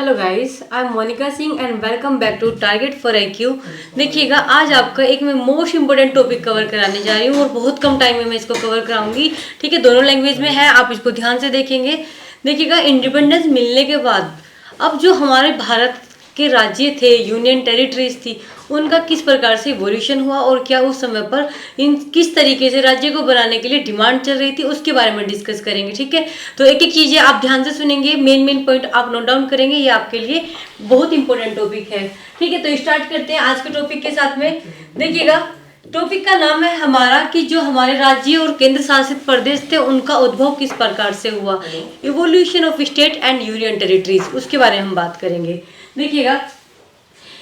Hello guys, I am Monika Singh and welcome back to target for IQ। देखिएगा, आज आपका एक मैं मोस्ट इंपोर्टेंट टॉपिक कवर कराने जा रही हूँ और बहुत कम टाइम में मैं इसको कवर कराऊंगी। ठीक है, दोनों लैंग्वेज में है, आप इसको ध्यान से देखेंगे। देखिएगा, इंडिपेंडेंस मिलने के बाद अब जो हमारे भारत के राज्य थे, यूनियन टेरिटरीज थी, उनका किस प्रकार से इवोल्यूशन हुआ और क्या उस समय पर इन किस तरीके से राज्य को बनाने के लिए डिमांड चल रही थी, उसके बारे में डिस्कस करेंगे। ठीक है, तो एक एक चीजें आप ध्यान से सुनेंगे, मेन पॉइंट आप नोट डाउन करेंगे, ये आपके लिए बहुत इंपॉर्टेंट टॉपिक है। ठीक है, तो स्टार्ट करते हैं आज के टॉपिक के साथ में। देखिएगा, टॉपिक का नाम है हमारा कि जो हमारे राज्य और केंद्र शासित प्रदेश थे उनका उद्भव किस प्रकार से हुआ, evolution of state and union territories, उसके बारे में हम बात करेंगे। देखिएगा,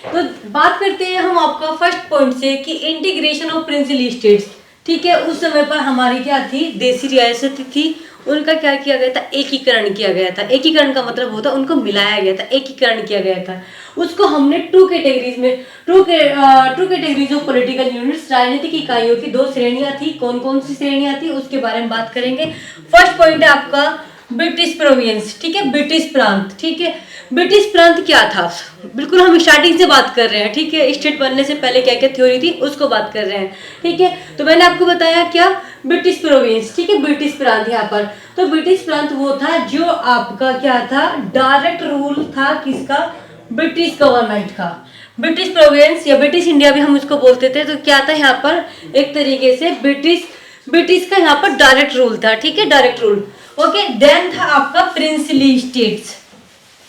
तो बात करते हैं हम आपका फर्स्ट पॉइंट से कि इंटीग्रेशन ऑफ प्रिंसिली स्टेट्स। ठीक है, उस समय पर हमारी क्या थी, देशी रियासत थी, उनका क्या किया गया था, एकीकरण किया गया था। एकीकरण का मतलब होता है उनको मिलाया गया था, एकीकरण किया गया था। उसको हमने two categories of political units, राजनीतिक इकाइयों की दो श्रेणियां थी। कौन कौन सी श्रेणियां थी उसके बारे में बात करेंगे। फर्स्ट पॉइंट है आपका ब्रिटिश प्रोविंस। ठीक है, ब्रिटिश प्रांत। ठीक है, ब्रिटिश प्रांत क्या था, बिल्कुल हम स्टार्टिंग से बात कर रहे हैं। ठीक है, स्टेट बनने से पहले क्या क्या थ्योरी थी उसको बात कर रहे हैं। ठीक है, तो मैंने आपको बताया क्या, ब्रिटिश प्रोविंस। ठीक है, ब्रिटिश प्रांत यहाँ पर, तो ब्रिटिश प्रांत वो था जो आपका क्या था, डायरेक्ट रूल था किसका, ब्रिटिश गवर्नमेंट का। ब्रिटिश प्रोविंस या ब्रिटिश इंडिया भी हम उसको बोलते थे। तो क्या था यहाँ पर, एक तरीके से ब्रिटिश का यहाँ पर डायरेक्ट रूल था। ठीक है, डायरेक्ट रूल। ओके, देन था आपका प्रिंसली स्टेट्स,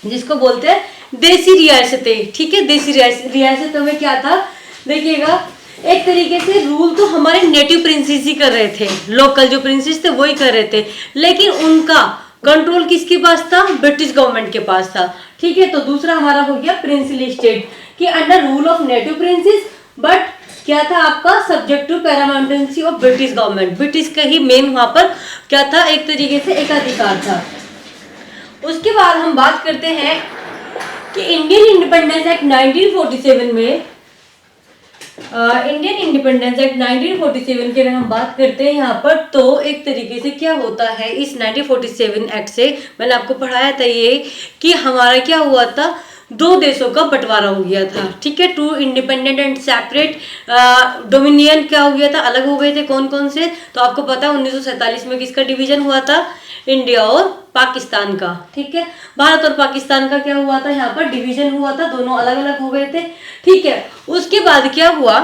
जिसको बोलते हैं देशी रियासतें। ठीक है, देशी रियासतों में क्या था, देखिएगा, एक तरीके से रूल तो हमारे नेटिव प्रिंसेस ही कर रहे थे, लोकल जो प्रिंसेस थे वही कर रहे थे, लेकिन उनका कंट्रोल किसके पास था, ब्रिटिश गवर्नमेंट के पास था। ठीक है, तो दूसरा हमारा हो गया प्रिंसली स्टेट कि under rule of native princes, but क्या था आपका, subject to paramountcy of British government. British का ही मेन वहां पर क्या था, एक तरीके से एकाधिकार था। उसके बाद हम बात करते हैं कि इंडियन इंडिपेंडेंस एक्ट 1947 में, इंडियन इंडिपेंडेंस एक्ट 1947 की अगर हम बात करते हैं यहाँ पर, तो एक तरीके से क्या होता है, इस 1947 एक्ट से मैंने आपको पढ़ाया था ये कि हमारा क्या हुआ था, दो देशों का बंटवारा हो गया था। ठीक है, two independent and separate dominion क्या हो गया था, अलग हो गए थे। कौन कौन से, तो आपको पता है 1947 में किसका डिवीजन हुआ था, इंडिया और पाकिस्तान का। ठीक है, भारत और पाकिस्तान का क्या हुआ था, यहाँ पर डिवीजन हुआ था, दोनों अलग अलग हो गए थे। ठीक है, उसके बाद क्या हुआ,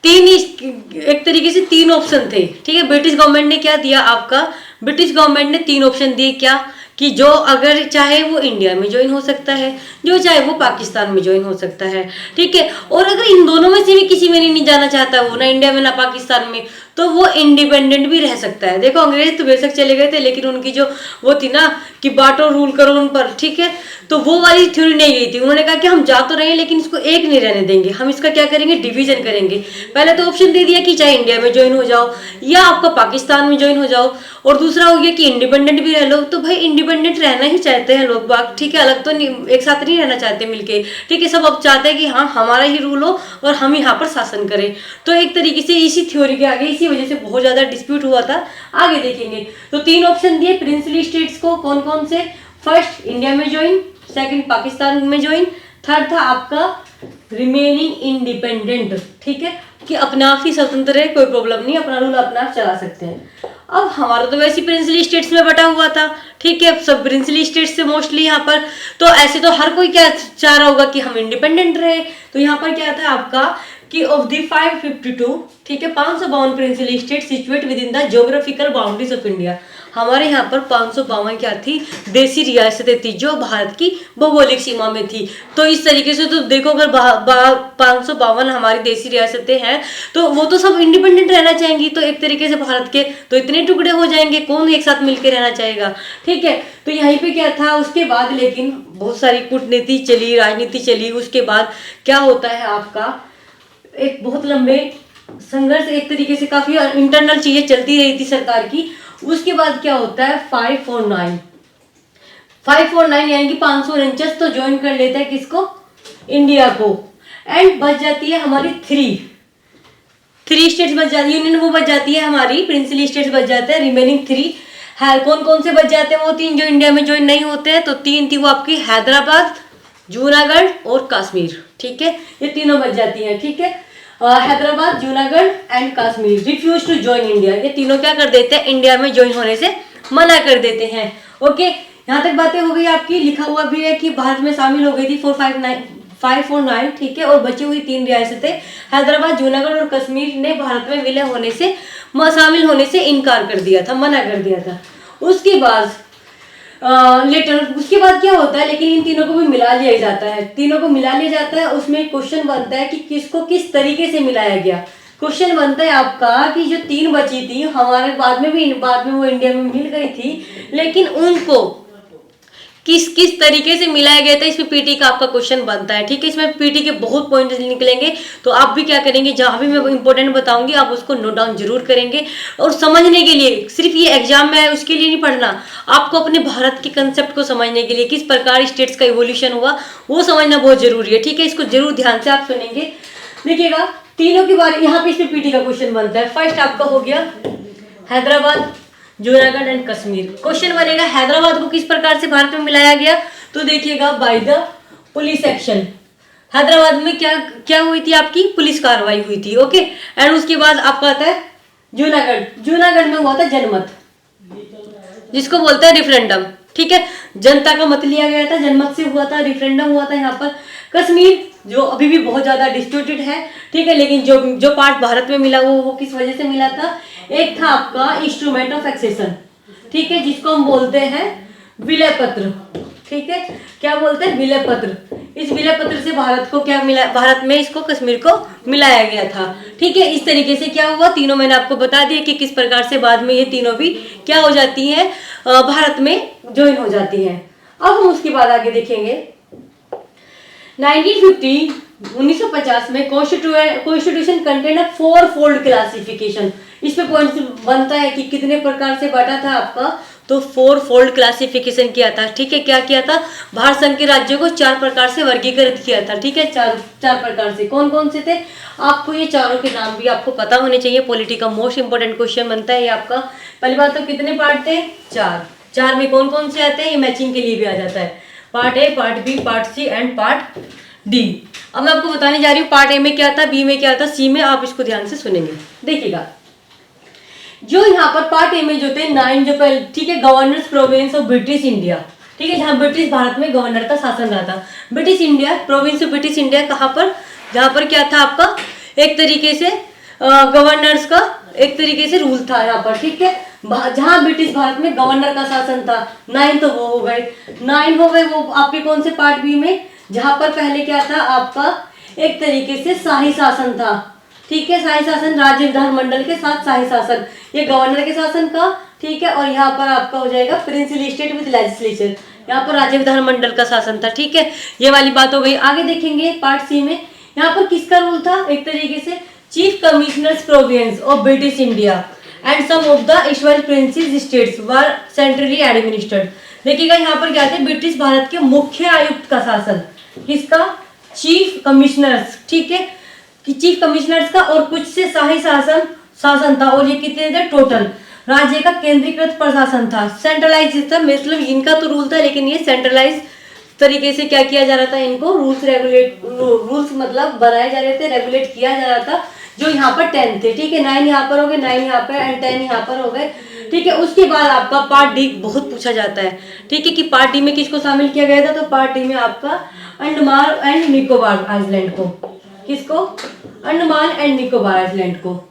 एक तरीके से तीन ऑप्शन थे। ठीक है, ब्रिटिश गवर्नमेंट ने क्या दिया आपका, ब्रिटिश गवर्नमेंट ने तीन ऑप्शन दिए, क्या कि जो अगर चाहे वो इंडिया में ज्वाइन हो सकता है, जो चाहे वो पाकिस्तान में ज्वाइन हो सकता है। ठीक है, और अगर इन दोनों में से भी किसी में नहीं जाना चाहता वो, ना इंडिया में ना पाकिस्तान में, तो वो इंडिपेंडेंट भी रह सकता है। देखो, अंग्रेज तो बेशक चले गए थे, लेकिन उनकी जो वो थी ना कि बांटो रूल करो उन पर, ठीक है, तो वो वाली थ्योरी नहीं गई थी। उन्होंने कहा कि हम जा तो रहे लेकिन इसको एक नहीं रहने देंगे, हम इसका क्या करेंगे, डिवीजन करेंगे। पहले तो ऑप्शन दे दिया कि चाहे इंडिया में ज्वाइन हो जाओ या आपका पाकिस्तान में ज्वाइन हो जाओ, और दूसरा हो गया कि इंडिपेंडेंट भी रह लो। तो भाई इंडिपेंडेंट रहना ही चाहते हैं लोग बाग, ठीक है, अलग तो नहीं, एक साथ नहीं रहना चाहते मिलके। ठीक है, सब अब चाहते हैं कि हाँ हमारा ही रूल हो और हम यहाँ पर शासन करें। तो एक तरीके से इसी थ्योरी के आगे, इसी वजह से बहुत ज्यादा डिस्प्यूट हुआ था। आगे देखेंगे, तो तीन ऑप्शन दिए प्रिंसली स्टेट्स को, कौन कौन से, फर्स्ट इंडिया में ज्वाइन, सेकंड पाकिस्तान में ज्वाइन, थर्ड था आपका रिमेनिंग इंडिपेंडेंट। ठीक है, कि अपने आप ही स्वतंत्र है, कोई प्रॉब्लम नहीं, अपना रूल अपना आप चला सकते हैं। अब हमारा तो वैसे प्रिंसली स्टेट्स में बटा हुआ था। ठीक है, सब प्रिंसली स्टेट्स से मोस्टली यहाँ पर, तो ऐसे तो हर कोई क्या चाह रहा होगा कि हम इंडिपेंडेंट रहे। तो यहाँ पर क्या था आपका कि ऑफ द 552, ठीक है, 552 princely state situate with in the geographical boundaries of India. हमारे यहाँ पर 552 क्या थी, देशी रियासतें थी जो भारत की भौगोलिक सीमा में थी। तो इस तरीके से तो देखो, अगर 552 हमारी देशी रियासतें हैं तो वो तो सब इंडिपेंडेंट रहना चाहेंगी। तो एक तरीके से भारत के तो इतने टुकड़े हो जाएंगे, कौन एक साथ मिलकर रहना चाहेगा। ठीक है, तो यहीं पे क्या था, उसके बाद लेकिन बहुत सारी कूटनीति चली, राजनीति चली। उसके बाद क्या होता है आपका, एक बहुत लंबे संघर्ष, एक तरीके से काफी इंटरनल चीजें चलती रही थी सरकार की। उसके बाद क्या होता है, 549 यानी कि 549 तो ज्वाइन कर लेते हैं किसको, इंडिया को, एंड बच जाती है हमारी थ्री स्टेट्स बच जाती है, यूनियन वो बच जाती है हमारी, प्रिंसली स्टेट्स बच जाते हैं, रिमेनिंग थ्री। है कौन कौन से बच जाते हैं वो तीन जो इंडिया में ज्वाइन नहीं होते हैं, तो तीन थी वो आपकी हैदराबाद, जूनागढ़ और कश्मीर। ठीक है, ये तीनों बच जाती हैं। ठीक है, Hyderabad, Junagadh and Kashmir refuse to join India, ये तीनों क्या कर देते हैं, इंडिया में ज्वाइन होने से मना कर देते हैं। ओके, यहाँ तक बातें हो गई आपकी। लिखा हुआ भी है कि भारत में शामिल हो गई थी 549, ठीक है, और बची हुई तीन रियासतें हैदराबाद, जूनागढ़ और कश्मीर ने भारत में विलय होने से शामिल होने से इनकार कर दिया था, मना कर दिया था। उसके बाद उसके बाद क्या होता है, लेकिन इन तीनों को भी मिला लिया जाता है, तीनों को मिला लिया जाता है। उसमें क्वेश्चन बनता है कि किसको किस तरीके से मिलाया गया। क्वेश्चन बनता है आपका कि जो तीन बची थी हमारे बाद में वो इंडिया में मिल गई थी, लेकिन उनको किस किस तरीके से मिलाया गया था, इसमें पीटी का आपका क्वेश्चन बनता है। ठीक है, इसमें पीटी के बहुत पॉइंट्स निकलेंगे, तो आप भी क्या करेंगे, जहां भी मैं इंपॉर्टेंट बताऊंगी आप उसको नोट डाउन जरूर करेंगे। और समझने के लिए, सिर्फ ये एग्जाम में है उसके लिए नहीं पढ़ना, आपको अपने भारत के कंसेप्ट को समझने के लिए, किस प्रकार स्टेट्स का इवोल्यूशन हुआ वो समझना बहुत जरूरी है। ठीक है, इसको जरूर ध्यान से आप सुनेंगे। देखिएगा तीनों के बारे, यहाँ पे इसमें पीटी का क्वेश्चन बनता है। फर्स्ट आपका हो गया हैदराबाद, जूनागढ़ एंड कश्मीर। क्वेश्चन बनेगा हैदराबाद को किस प्रकार से भारत में मिलाया गया, तो देखिएगा by the police action. Hyderabad में क्या क्या हुई थी, आपकी पुलिस कार्रवाई हुई थी। ओके, एंड उसके बाद आपका आता है जूनागढ़। जूनागढ़ में हुआ था जनमत, जिसको बोलते हैं रिफरेंडम। ठीक है, जनता का मत लिया गया था, जनमत से हुआ था, रिफरेंडम हुआ था यहाँ पर। कश्मीर जो अभी भी बहुत ज्यादा डिस्प्यूटेड है, ठीक है, लेकिन जो पार्ट भारत में मिला वो किस वजह से मिला था, एक था आपका इंस्ट्रूमेंट ऑफ एक्सेशन, ठीक है, जिसको हम बोलते हैं विलय पत्र। ठीक है, क्या बोलते हैं, विलय पत्र। इस विलय पत्र से भारत को क्या मिला, भारत में इसको कश्मीर को मिलाया गया था। ठीक है, इस तरीके से क्या हुआ, तीनों मैंने आपको बता दिया कि किस प्रकार से बाद में ये तीनों भी क्या हो जाती हैं, भारत में ज्वाइन हो जाती हैं। अब हम उसके बाद आगे देखेंगे 1950 में कॉन्स्टिट्यूशन कंटेन अ 4-फोल्ड क्लासिफिकेशन। इस पे पॉइंट बनता है कि कितने प्रकार से बांटा था आपका, तो 4-फोल्ड क्लासिफिकेशन किया था। ठीक है, क्या किया था, भारत संघ के राज्यों को 4 प्रकार से वर्गीकृत किया था। ठीक है, चार प्रकार से। कौन कौन से थे, आपको ये चारों के नाम भी आपको पता होने चाहिए। पॉलिटी का मोस्ट इंपोर्टेंट क्वेश्चन बनता है ये आपका। पहली बात तो कितने पार्ट थे, 4 में कौन कौन से आते हैं, ये मैचिंग के लिए भी आ जाता है, part A, part B, part C and part D. अब मैं आपको बताने जा रही हूँ पार्ट ए में क्या था, बी में क्या था, सी में, आप इसको ध्यान से सुनेंगे। देखिएगा जो यहाँ पर पार्ट ए में जो थे 9 जो पहले, ठीक है, governors province of British India. ठीक है, जहाँ ब्रिटिश भारत में गवर्नर का शासन रहा था। British India, province of British India कहाँ पर, जहाँ पर क्या था आपका एक तरीके से गवर्नर्स का एक तरीके से रूल था यहाँ पर। ठीक है, जहाँ ब्रिटिश भारत में गवर्नर का शासन था। 9 तो वो हो गए, 9 हो गए वो आपके कौन से पार्ट बी में, जहाँ पर पहले क्या था आपका एक तरीके से शाही शासन था। ठीक है, शाही शासन, राज्य विधानमंडल के साथ शाही शासन, ये गवर्नर के शासन का। ठीक है, और यहाँ पर आपका हो जाएगा प्रिंसिली स्टेट विद लेजिस्लेचर, यहाँ पर राज्य विधानमंडल का शासन था। ठीक है, ये वाली बात हो गई। आगे देखेंगे पार्ट सी में, यहाँ पर किसका रूल था, एक तरीके से chief commissioners province of British India and some of the eastern princes states were centrally administered. देखिएगा यहाँ पर क्या थे, ब्रिटिश भारत के मुख्य आयुक्त का शासन, किसका, चीफ कमिश्नर्स। ठीक है, कि चीफ कमिश्नर्स का, और कुछ से शाही शासन था, और ये कितने थे टोटल। राज्य का केंद्रीकृत प्रशासन था, सेंट्रलाइज था, मतलब इनका तो रूल था, लेकिन ये सेंट्रलाइज तरीके से क्या किया जा रहा था, इनको रूल्स मतलब बनाए जा रहे थे, रेगुलेट किया जा रहा था। जो यहाँ पर 10 थे, ठीक है, 9 यहाँ पर हो गए, 9 यहाँ पर एंड 10 यहाँ पर हो गए। ठीक है, उसके बाद आपका पार्ट डी बहुत पूछा जाता है। ठीक है, कि पार्ट डी में किसको शामिल किया गया था, तो पार्ट डी में आपका अंडमान एंड निकोबार आइलैंड को, किसको, अंडमान एंड निकोबार आइलैंड को।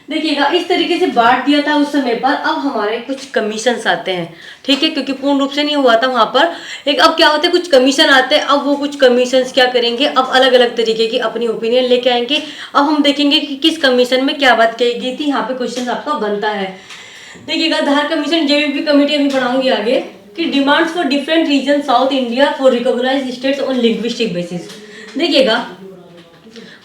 देखिएगा इस तरीके से बांट दिया था उस समय पर। अब हमारे कुछ कमीशंस आते हैं। ठीक है, क्योंकि पूर्ण रूप से नहीं हुआ था वहां पर, एक अब क्या होते हैं, कुछ कमीशन आते हैं। अब वो कुछ कमीशंस क्या करेंगे, अब अलग अलग तरीके की अपनी ओपिनियन लेके आएंगे। अब हम देखेंगे कि किस कमीशन में क्या बात कही गई थी। यहाँ पे क्वेश्चन आपका बनता है। देखिएगा धार कमीशन, जेबीपी कमेटी अभी पढ़ाऊंगी आगे, कि demands for different region South India for recognised states on linguistic basis. देखिएगा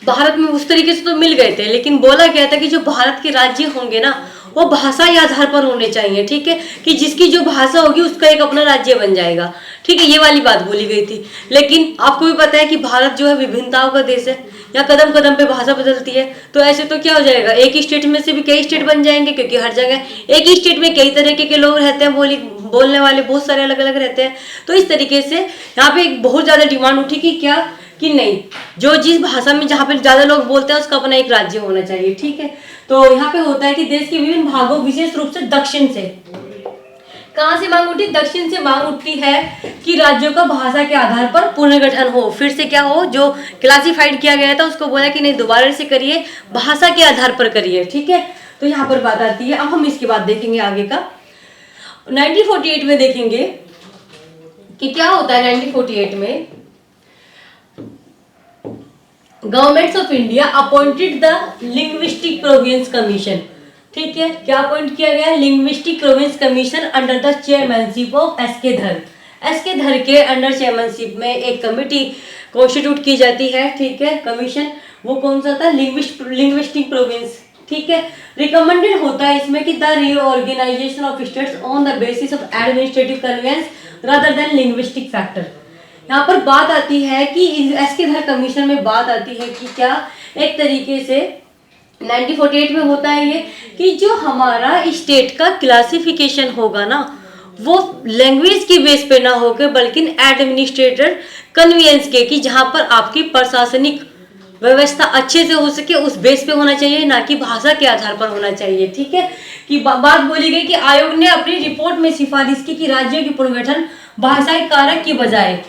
भारत में उस तरीके से तो मिल गए थे, लेकिन बोला गया था कि जो भारत के राज्य होंगे ना, वो भाषा के आधार पर होने चाहिए, ठीक है, कि जिसकी जो भाषा होगी उसका एक अपना राज्य बन जाएगा, ठीक है, ये वाली बात बोली गई थी। लेकिन आपको भी पता है कि भारत जो है विभिन्नताओं का देश है, या कदम कदम पे भाषा बदलती है, तो ऐसे तो क्या हो जाएगा, एक ही स्टेट में से भी कई स्टेट बन जाएंगे, क्योंकि हर जगह एक ही स्टेट में कई तरीके के लोग रहते हैं, बोलने वाले बहुत सारे अलग अलग रहते हैं। तो इस तरीके से यहाँ पे एक बहुत ज्यादा डिमांड उठी कि क्या, कि नहीं, जो जिस भाषा में जहाँ पे ज्यादा लोग बोलते हैं उसका अपना एक राज्य होना चाहिए, ठीक है। तो यहाँ पे होता है कि देश के विभिन्न भागों, विशेष रूप से दक्षिण से, कहाँ से मांग उठी, दक्षिण से मांग उठती है कि राज्यों का भाषा के आधार पर पुनर्गठन हो, फिर से क्या हो, जो क्लासिफाइड किया गया था उसको बोला कि नहीं दोबारा से करिए, भाषा के आधार पर करिए, ठीक है। तो यहाँ पर बात आती है। अब हम इसके बाद देखेंगे आगे का 1948 में, देखेंगे कि क्या होता है 1948 में। Governments of India appointed the linguistic province commission, ठीक है, क्या अपॉइंट किया गया, linguistic province commission under the chairmanship of SK. धर। एस.के. धर के अंडर चेयरमैनशिप में एक कमिटी कॉन्स्टिट्यूट की जाती है, ठीक है, कमीशन, वो कौन सा था, लिंग्विस्टिक प्रोविंस, ठीक है। रिकमेंडेड होता है इसमें कि the reorganisation of states on the basis of administrative convenience rather than linguistic factor. यहाँ पर बात आती है कि एस.के. धर कमीशन में बात आती है कि क्या, एक तरीके से 1948 में होता है ये, कि जो हमारा स्टेट का क्लासिफिकेशन होगा ना, वो लैंग्वेज की बेस पे ना होकर बल्कि एडमिनिस्ट्रेटर कन्वीनियंस के, कि जहाँ पर आपकी प्रशासनिक व्यवस्था अच्छे से हो सके उस बेस पे होना चाहिए, ना कि भाषा के आधार पर होना चाहिए, ठीक है। कि बात बोली गई कि आयोग ने अपनी रिपोर्ट में सिफारिश की कि राज्यों की पुनर्गठन भाषाई कारक की बजाय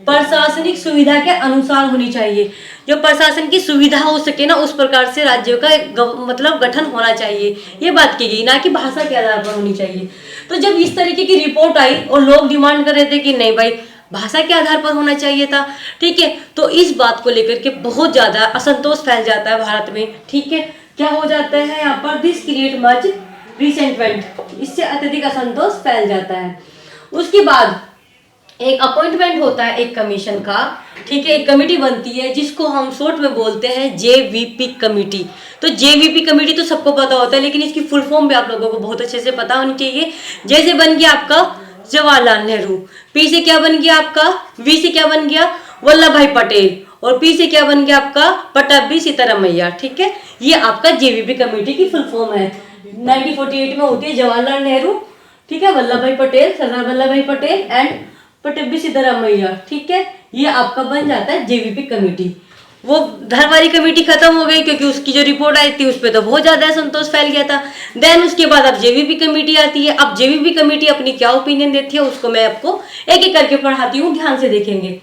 प्रशासनिक सुविधा के अनुसार होनी चाहिए, जो प्रशासन की सुविधा हो सके ना उस प्रकार से राज्यों का मतलब गठन होना चाहिए, ये बात की गई, ना कि भाषा के आधार पर होनी चाहिए। तो जब इस तरीके की रिपोर्ट आई और लोग डिमांड कर रहे थे कि नहीं भाई भाषा के आधार पर होना चाहिए था, ठीक है, तो इस बात को लेकर के बहुत ज्यादा असंतोष फैल जाता है भारत में, ठीक है। क्या हो जाता है यहाँ पर, दिस क्रिएट मच रिसेंटमेंट, इससे अत्यधिक असंतोष फैल जाता है। उसके बाद एक अपॉइंटमेंट होता है एक कमीशन का, ठीक है, एक कमेटी बनती है जिसको हम शॉर्ट में बोलते हैं जेवीपी कमेटी। तो जेवीपी कमेटी तो सबको पता होता है, लेकिन इसकी फुल फॉर्म भी आप लोगों को बहुत अच्छे से पता होनी चाहिए। जैसे बन गया आपका जवाहरलाल नेहरू, पी से क्या बन गया आपका, वी से क्या बन गया वल्लभ भाई पटेल, और पी से क्या बन गया आपका पट्टाभी सीतारामैया, ठीक है, ये आपका जेवीपी कमेटी की फुल फॉर्म है। 1948 में होती है जवाहरलाल नेहरू, ठीक है, वल्लभ भाई पटेल, सरदार वल्लभ भाई पटेल एंड पट्टाभी सीतारामैया, ठीक है, ये आपका बन जाता है जेवीपी कमेटी। वो धरवारी कमेटी खत्म हो गई क्योंकि उसकी जो रिपोर्ट आई थी उस पर तो बहुत ज्यादा संतोष फैल गया था। देन उसके बाद अब जेवीपी कमेटी आती है। अब जेवीपी कमेटी अपनी क्या ओपिनियन देती है उसको मैं आपको एक एक करके पढ़ाती हूँ, ध्यान से देखेंगे।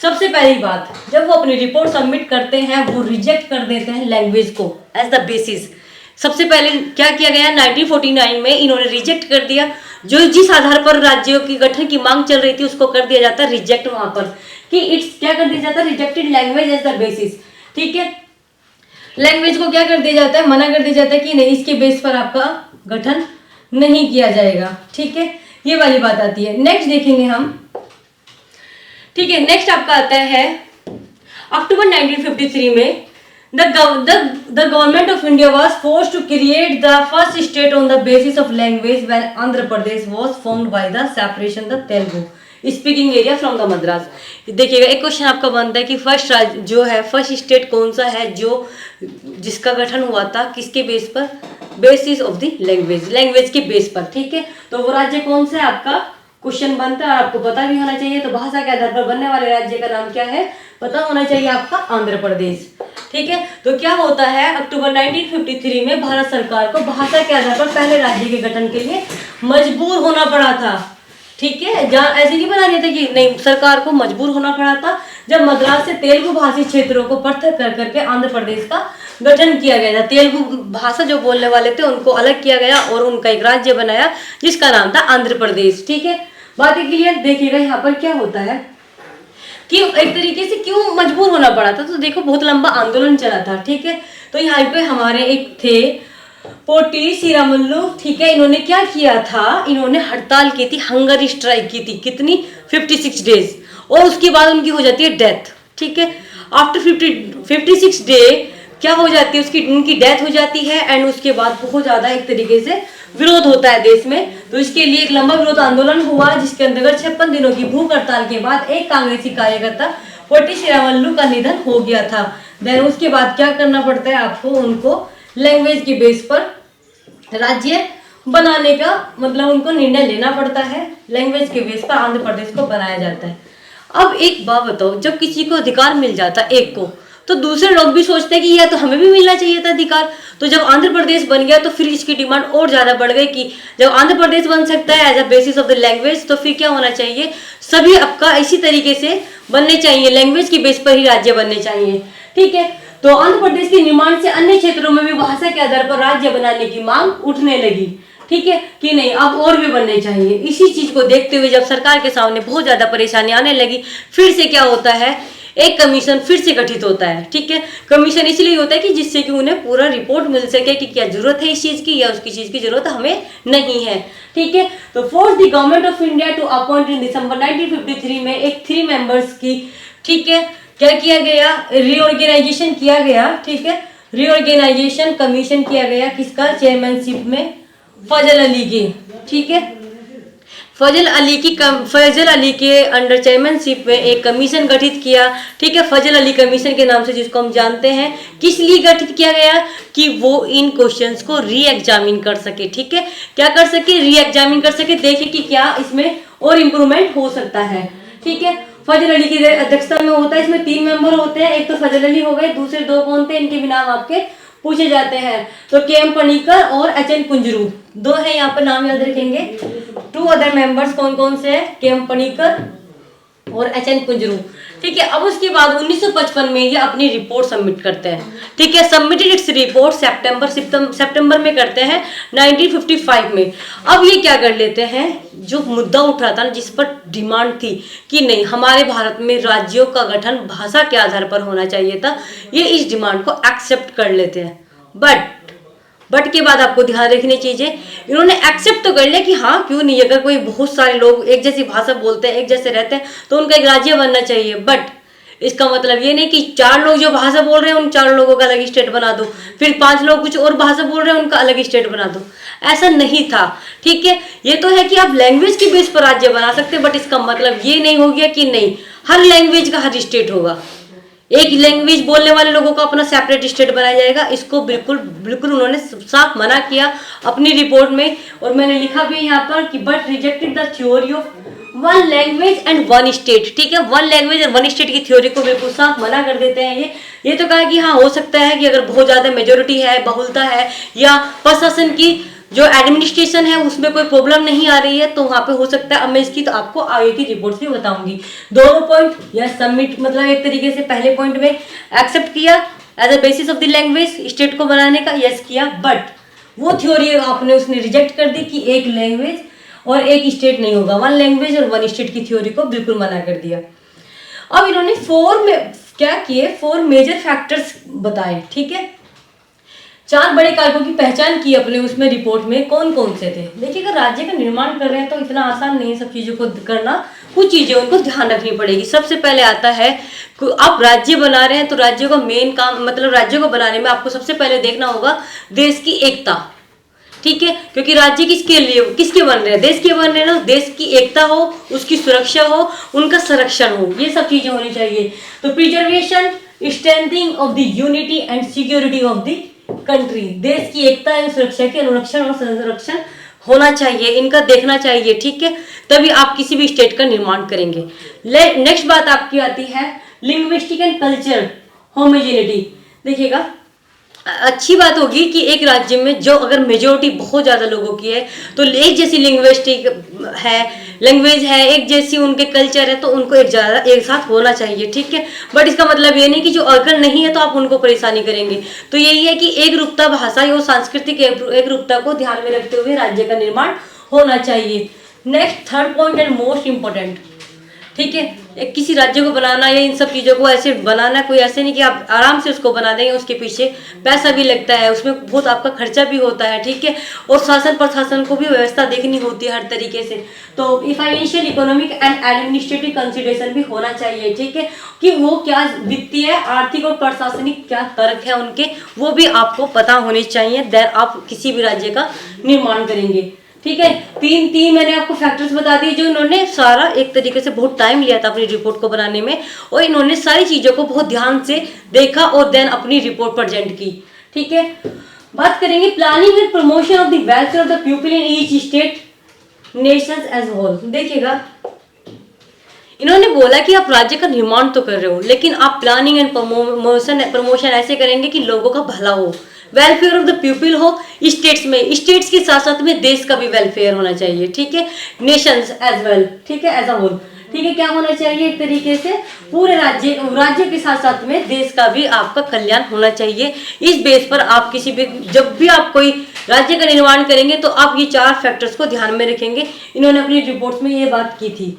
सबसे पहली बात, जब वो अपनी रिपोर्ट सबमिट करते हैं वो रिजेक्ट कर देते हैं लैंग्वेज को एज द बेसिस। सबसे पहले क्या किया गया 1949 में, इन्होंने रिजेक्ट कर दिया, जो जिस आधार पर राज्यों की गठन की मांग चल रही थी उसको कर दिया जाता है रिजेक्ट, वहां पर कि इट्स क्या कर दिया जाता है, rejected language as the basis, ठीक है। लैंग्वेज को क्या कर दिया जाता है, मना कर दिया जाता है कि नहीं इसके बेस पर आपका गठन नहीं किया जाएगा, ठीक है, ये वाली बात आती है। नेक्स्ट देखेंगे हम, ठीक है, नेक्स्ट आपका आता है अक्टूबर 1953 में the government of India was forced to create the first state on the basis of language when Andhra Pradesh was formed by the separation the Telugu speaking area from the Madras। देखिएगा एक question आपका बनता है कि first राज्य जो है, first state कौन सा है जो जिसका गठन हुआ था किसके बेस पर, basis of the language, language के बेस पर, ठीक है। तो वो राज्य कौन सा है आपका क्वेश्चन बनता है, आपको पता भी होना चाहिए। तो भाषा के आधार पर बनने वाले राज्य का नाम क्या है पता होना चाहिए आपका, आंध्र प्रदेश, ठीक है। तो क्या होता है अक्टूबर 1953 में भारत सरकार को भाषा के आधार पर पहले राज्य के गठन के लिए मजबूर होना पड़ा था, ठीक है। जहाँ ऐसे नहीं बना दिया था कि नहीं, सरकार को मजबूर होना पड़ा था जब मद्रास से तेलुगु भाषी क्षेत्रों को पृथक कर करके आंध्र प्रदेश का गठन किया गया था। तेलुगु भाषा जो बोलने वाले थे उनको अलग किया गया और उनका एक राज्य बनाया जिसका नाम था आंध्र प्रदेश, ठीक है। बातें क्लियर, देखिएगा यहाँ पर क्या होता है कि एक तरीके से क्यों मजबूर होना पड़ा था। तो देखो बहुत लंबा आंदोलन चला था, ठीक है। तो यहाँ पे हमारे एक थे पोटी श्रीरामुलु, ठीक है, इन्होंने क्या किया था, इन्होंने हड़ताल की थी, हंगर स्ट्राइक की थी, कितनी 56 डेज, और उसके बाद उनकी हो जाती है डेथ, ठीक है। आफ्टर 56 डे क्या हो जाती है, उसकी उनकी डेथ हो जाती है एंड उसके बाद बहुत ज्यादा एक तरीके से विरोध होता है देश में। तो इसके लिए एक लंबा विरोध आंदोलन हुआ जिसके अंतर्गत 56 दिनों की भूख हड़ताल के बाद एक कांग्रेसी कार्यकर्ता पोटी श्रीरामुलु का निधन हो गया था। देन उसके बाद क्या करना पड़ता है आपको, उनको लैंग्वेज के बेस पर राज्य बनाने का मतलब उनको निर्णय लेना पड़ता है। लैंग्वेज के बेस पर आंध्र प्रदेश को बनाया जाता है। अब एक बात बताओ, जब किसी को अधिकार मिल जाता है एक को, तो दूसरे लोग भी सोचते हैं कि या तो हमें भी मिलना चाहिए था अधिकार। तो जब आंध्र प्रदेश बन गया तो फिर इसकी डिमांड और ज्यादा बढ़ गई कि जब आंध्र प्रदेश बन सकता है as a basis of the language, तो फिर क्या होना चाहिए, सभी आपका इसी तरीके से बनने चाहिए, लैंग्वेज की बेस पर ही राज्य बनने चाहिए। ठीक है, तो आंध्र प्रदेश के निर्माण से अन्य क्षेत्रों में भी भाषा के आधार पर राज्य बनाने की मांग उठने लगी। ठीक है कि नहीं, अब और भी बनने चाहिए। इसी चीज को देखते हुए जब सरकार के सामने बहुत ज्यादा परेशानी आने लगी, फिर से क्या होता है, एक कमीशन फिर से गठित होता है। ठीक है, कमीशन इसलिए होता है कि जिससे कि उन्हें पूरा रिपोर्ट मिल सके कि क्या जरूरत है इस चीज की या उसकी चीज की जरूरत हमें नहीं है। ठीक है, तो force the government of India to appoint in December 1953 में एक 3 मेंबर्स की, ठीक है, क्या किया गया, रीऑर्गेनाइजेशन किया गया। ठीक है, रीऑर्गेनाइजेशन कमीशन किया गया किसका, चेयरमैनशिप में फजल अली की। ठीक है, फजल अली के अंडर चेयरमैनशिप में एक कमीशन गठित किया। ठीक है, फजल अली कमीशन के नाम से जिसको हम जानते हैं। किस लिए गठित किया गया, कि वो इन क्वेश्चंस को री एग्जामिन कर सके। ठीक है, क्या कर सके, री एग्जामिन कर सके, देखे कि क्या इसमें और इम्प्रूवमेंट हो सकता है। ठीक है, फजल अली की अध्यक्षता में होता है। इसमें 3 मेंबर होते हैं, एक तो फजल अली हो गए, दूसरे 2 कौन थे, इनके भी नाम आपके पूछे जाते हैं। तो के.एम. पनिकर और एच.एन. कुंजरू, 2 है यहाँ पर, नाम याद रखेंगे। 2 अदर मेंबर्स कौन कौन से हैं, के.एम. पनिकर और एच.एन. कुंजरू। ठीक है, अब उसके बाद 1955 में ये अपनी रिपोर्ट सबमिट करते हैं। ठीक है, सबमिटेड इट्स रिपोर्ट सितंबर में करते हैं 1955 में। अब ये क्या कर लेते हैं, जो मुद्दा उठ रहा था ना, जिस पर डिमांड थी कि नहीं हमारे भारत में राज्यों का गठन भाषा के आधार पर होना चाहिए था, ये इस डिमांड को एक्सेप्ट कर लेते हैं। बट के बाद आपको ध्यान रखनी चाहिए, इन्होंने एक्सेप्ट तो कर लिया कि हाँ क्यों नहीं, अगर कोई बहुत सारे लोग एक जैसी भाषा बोलते हैं, एक जैसे रहते हैं, तो उनका एक राज्य बनना चाहिए। बट इसका मतलब ये नहीं कि 4 लोग जो भाषा बोल रहे हैं उन 4 लोगों का अलग स्टेट बना दो, फिर 5 लोग कुछ और भाषा बोल रहे हैं उनका अलग स्टेट बना दो, ऐसा नहीं था। ठीक है, ये तो है कि आप लैंग्वेज की बेस पर राज्य बना सकते हैं, बट इसका मतलब ये नहीं हो गया कि नहीं हर लैंग्वेज का हर स्टेट होगा, एक लैंग्वेज बोलने वाले लोगों का अपना सेपरेट स्टेट बनाया जाएगा। इसको बिल्कुल उन्होंने साफ मना किया अपनी रिपोर्ट में। और मैंने लिखा भी यहाँ पर कि but rejected the theory of 1 language and 1 state. ठीक है, 1 लैंग्वेज और 1 स्टेट की थ्योरी को बिल्कुल साफ मना कर देते हैं। ये तो कहा कि हाँ हो सकता है कि अगर बहुत ज्यादा मेजोरिटी है, बहुलता है, या प्रशासन की जो एडमिनिस्ट्रेशन है उसमें कोई प्रॉब्लम नहीं आ रही है, तो वहां पे हो सकता है। अब मैं इसकी तो आपको आगे की रिपोर्ट भी बताऊंगी। दोनों पॉइंट या सबमिट मतलब एक तरीके से पहले पॉइंट में एक्सेप्ट किया as a basis of the language state को बनाने का, यस किया, बट वो थ्योरी आपने उसने रिजेक्ट कर दी कि एक लैंग्वेज और एक स्टेट नहीं होगा, 1 लैंग्वेज और 1 स्टेट की थ्योरी को बिल्कुल मना कर दिया। अब इन्होंने 4 मेजर फैक्टर्स बताए। ठीक है, 4 बड़े कारकों की पहचान की अपने उसमें रिपोर्ट में, कौन कौन से थे। देखिए, अगर राज्य का निर्माण कर रहे हैं तो इतना आसान नहीं है सब चीजों को करना, कुछ चीजें उनको ध्यान रखनी पड़ेगी। सबसे पहले आता है आप राज्य बना रहे हैं तो राज्यों का मेन काम मतलब राज्यों को बनाने में आपको सबसे पहले देखना होगा देश की एकता। ठीक है, क्योंकि राज्य किसके बन रहे हैं, देश के बन रहे हैं ना, देश की एकता हो, उसकी सुरक्षा हो, उनका संरक्षण हो, ये सब चीजें होनी चाहिए। तो preservation, strengthening of the unity and security of the country, देश की एकता एवं सुरक्षा के अनुरक्षण और संरक्षण होना चाहिए, इनका देखना चाहिए। ठीक है, तभी आप किसी भी स्टेट का निर्माण करेंगे। नेक्स्ट बात आपकी आती है लिंग्विस्टिक एंड कल्चर होमोजेनिटी। देखिएगा, अच्छी बात होगी कि एक राज्य में जो अगर मेजोरिटी बहुत ज्यादा लोगों की है तो एक जैसी लैंग्वेज है, एक जैसी उनके कल्चर है, तो उनको एक साथ होना चाहिए। ठीक है, बट इसका मतलब ये नहीं कि जो अगर नहीं है तो आप उनको परेशानी करेंगे। तो यही है कि एक रूपता भाषा और सांस्कृतिक एक रूपता को ध्यान में रखते हुए राज्य का निर्माण होना चाहिए। Next 3rd point and most important, ठीक है। किसी राज्य को बनाना या इन सब चीज़ों को ऐसे बनाना, कोई ऐसे नहीं कि आप आराम से उसको बना देंगे, उसके पीछे पैसा भी लगता है, उसमें बहुत आपका खर्चा भी होता है, ठीक है। और शासन प्रशासन को भी व्यवस्था देखनी होती है हर तरीके से। तो financial, economic and administrative consideration भी होना चाहिए, ठीक है, कि वो क्या वित्तीय, आर्थिक और प्रशासनिक क्या तर्क है उनके, वो भी आपको पता होने चाहिए। देन आप किसी भी राज्य का निर्माण करेंगे, ठीक है। तीन मैंने आपको फैक्टर्स बता दिए जो इन्होंने सारा एक तरीके से बहुत टाइम लिया था अपनी रिपोर्ट को बनाने में, और इन्होंने सारी चीजों को बहुत ध्यान से देखा और देन अपनी रिपोर्ट प्रेजेंट की, ठीक है। बात करेंगे planning and promotion of the welfare of the people in each state nations as whole. देखिएगा, इन्होंने बोला कि आप राज्य का निर्माण तो कर रहे हो, लेकिन आप प्लानिंग एंड प्रमोशन ऐसे करेंगे कि लोगों का भला हो, वेलफेयर ऑफ द पीपल हो स्टेट्स में, स्टेट्स के साथ साथ में देश का भी वेलफेयर होना चाहिए, ठीक है, नेशंस एज वेल, ठीक है, एज अ होल, ठीक है। क्या होना चाहिए, एक तरीके से पूरे राज्य के साथ साथ में देश का भी आपका कल्याण होना चाहिए। इस बेस पर आप किसी भी, जब भी आप कोई राज्य का निर्माण करेंगे तो आप ये 4 फैक्टर्स को ध्यान में रखेंगे। इन्होंने अपनी रिपोर्ट में ये बात की थी।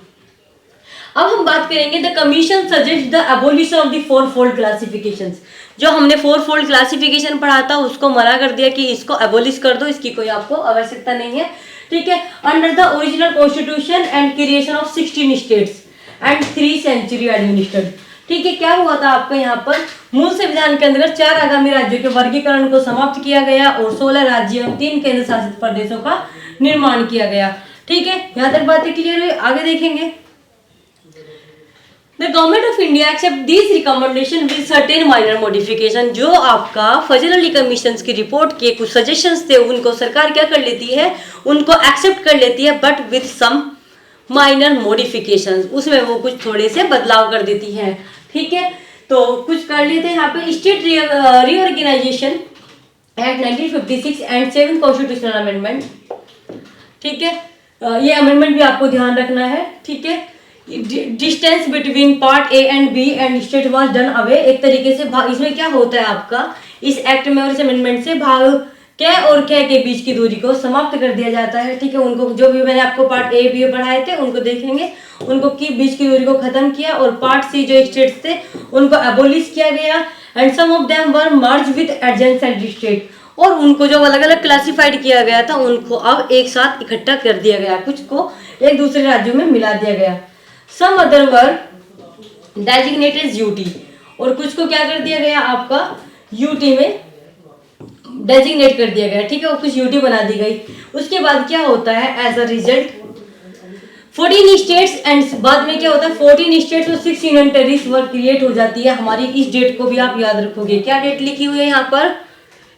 अब हम बात करेंगे the commission suggest the abolition of the fourfold classifications. जो हमने 4-फोल्ड क्लासिफिकेशन पढ़ा था उसको मना कर दिया कि इसको एबोलिश कर दो, इसकी कोई आपको आवश्यकता नहीं है, ठीक है। Under the original constitution and creation of 16 states and 3 century administered, ठीक है। क्या हुआ था आपका यहाँ पर मूल संविधान के अंदर 4 आगामी राज्यों के वर्गीकरण को समाप्त किया गया और 16 राज्यों और 3 केंद्र शासित प्रदेशों का निर्माण किया गया, ठीक है। यहाँ तक बातें क्लियर हुई, आगे देखेंगे। The Government of India accept these recommendation with certain minor modification। जो आपका फजल अली कमीशन की रिपोर्ट के कुछ सजेशंस थे उनको सरकार क्या कर लेती है, उनको एक्सेप्ट कर लेती है, but with some minor modifications, उसमें वो कुछ थोड़े से बदलाव कर देती है, ठीक है। तो कुछ कर लेते हैं यहाँ पे state reorganisation act 1956 and 7 constitutional amendment, ठीक है। ये अमेंडमेंट भी आपको ध्यान रखना है, ठीक है। Distance between part A and B and state was done away. एक तरीके से इसमें क्या होता है आपका इस एक्ट में और इस अमेंडमेंट से भाग क और क के बीच की दूरी को समाप्त कर दिया जाता है, ठीक है। उनको जो भी मैंने आपको पार्ट ए बी पढ़ाए थे उनको देखेंगे, उनको की बीच की दूरी को खत्म किया, और पार्ट सी जो स्टेट्स थे उनको एबोलिश किया गया and some of them were merge with adjacent state, और उनको जो अलग अलग क्लासिफाइड किया गया था उनको अब एक साथ इकट्ठा कर दिया गया, कुछ को एक दूसरे राज्यों में मिला दिया गया। सम अदर वर डेजिग्नेटेड यूटी, और कुछ को क्या कर दिया गया आपका यूटी में डेजिग्नेट कर दिया गया, ठीक है, और कुछ यूटी बना दी गई। उसके बाद क्या होता है as a result 14 states and बाद में क्या होता है 14 स्टेट्स और 6 यूनियन टेरिटरीज वर क्रिएट हो जाती है हमारी। इस डेट को भी आप याद रखोगे, क्या डेट लिखी हुई है यहाँ पर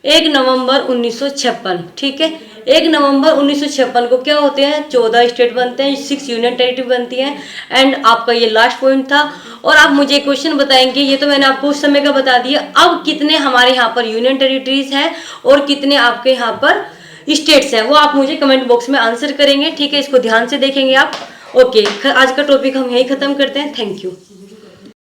1 नवंबर 1956, ठीक है। 1 नवंबर 1956 को क्या होते हैं 14 स्टेट बनते हैं, 6 यूनियन टेरिटरी बनती हैं, एंड आपका ये लास्ट पॉइंट था। और आप मुझे क्वेश्चन बताएंगे, ये तो मैंने आपको उस समय का बता दिया, अब कितने हमारे यहाँ पर यूनियन टेरिटरीज हैं और कितने आपके यहाँ पर स्टेट्स हैं, वो आप मुझे कमेंट बॉक्स में आंसर करेंगे, ठीक है। इसको ध्यान से देखेंगे आप। ओके, आज का टॉपिक हम यही खत्म करते हैं। Thank you.